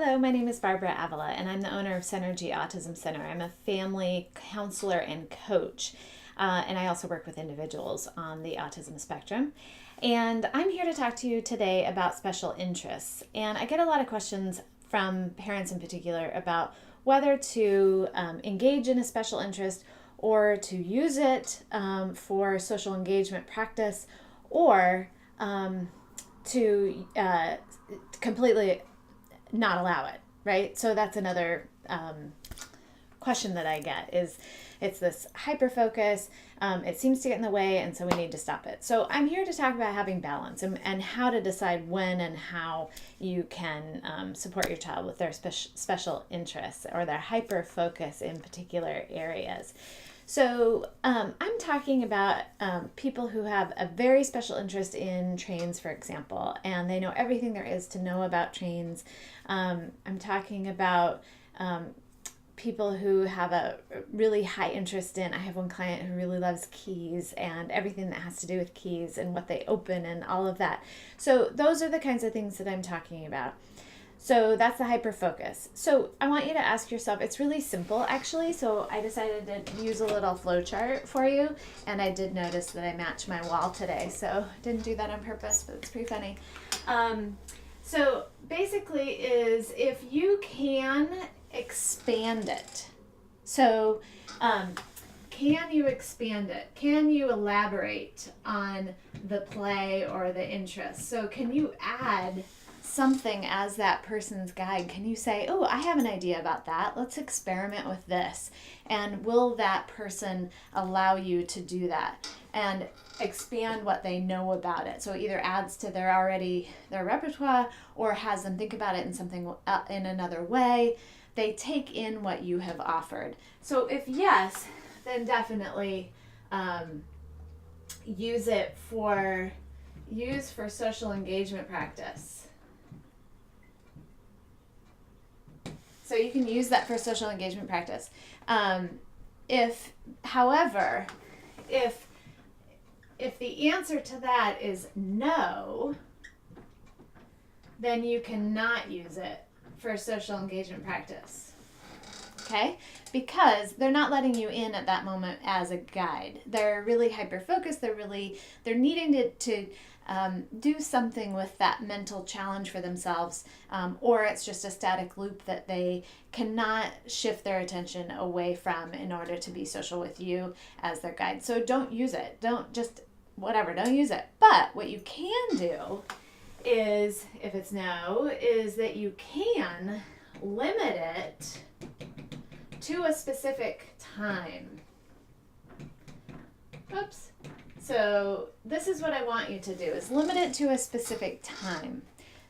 Hello, my name is Barbara Avila, and I'm the owner of Synergy Autism Center. I'm a family counselor and coach, and I also work with individuals on the autism spectrum. And I'm here to talk to you today about special interests. And I get a lot of questions from parents in particular about whether to engage in a special interest or to use it for social engagement practice, or to completely not allow it, right? So that's another question that I get is it's this hyper focus. It seems to get in the way, and so we need to stop it. So I'm here to talk about having balance and how to decide when and how you can support your child with their special interests or their hyper focus in particular areas. So I'm talking about people who have a very special interest in trains, for example, and they know everything there is to know about trains. I'm talking about people who have a really high interest in, I have one client who really loves keys and everything that has to do with keys and what they open and all of that. So those are the kinds of things that I'm talking about. So that's the hyper focus. So I want you to ask yourself, it's really simple actually. So I decided to use a little flow chart for you, and I did notice that I matched my wall today. So I didn't do that on purpose, but it's pretty funny. So basically is if you can expand it. So can you expand it? Can you elaborate on the play or the interest? So can you add something as that person's guide? Can you say, oh, I have an idea about that. Let's experiment with this. And will that person allow you to do that and expand what they know about it? So it either adds to their repertoire or has them think about it in something in another way. They take in what you have offered. So if yes, then definitely use for social engagement practice. So you can use that for social engagement practice. However, if the answer to that is no, then you cannot use it for social engagement practice. Okay? Because they're not letting you in at that moment as a guide. They're really hyper-focused. They're needing to do something with that mental challenge for themselves, or it's just a static loop that they cannot shift their attention away from in order to be social with you as their guide. So don't use it. Don't use it. But what you can do is, if it's no, is that you can limit it to a specific time. Oops. So this is what I want you to do, is limit it to a specific time.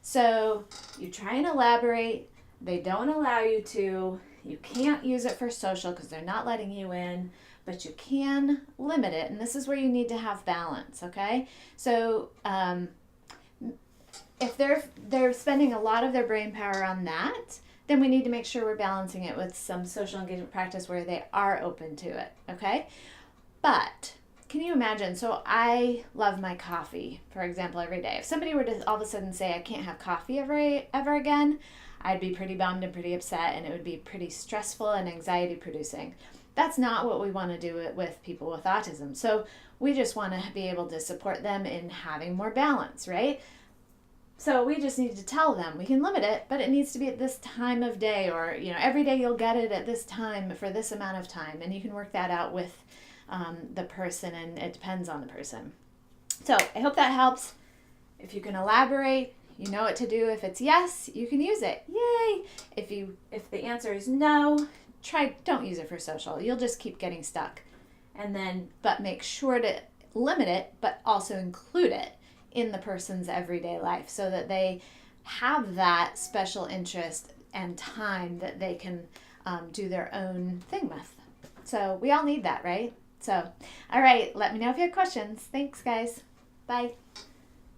So you try and elaborate. They don't allow you to. You can't use it for social because they're not letting you in, but you can limit it. And this is where you need to have balance, okay? So if they're spending a lot of their brain power on that, then we need to make sure we're balancing it with some social engagement practice where they are open to it, okay? But can you imagine? So I love my coffee, for example, every day. If somebody were to all of a sudden say, I can't have coffee ever again, I'd be pretty bummed and pretty upset, and it would be pretty stressful and anxiety producing. That's not what we want to do with people with autism. So we just want to be able to support them in having more balance, right? So we just need to tell them we can limit it, but it needs to be at this time of day, or every day you'll get it at this time for this amount of time, and you can work that out with the person, and it depends on the person. So I hope that helps. If you can elaborate, you know what to do. If it's yes, you can use it. Yay! If the answer is no, don't use it for social. You'll just keep getting stuck. But make sure to limit it, but also include it in the person's everyday life so that they have that special interest and time that they can do their own thing with. So we all need that, right? So, all right, let me know if you have questions. Thanks, guys. Bye.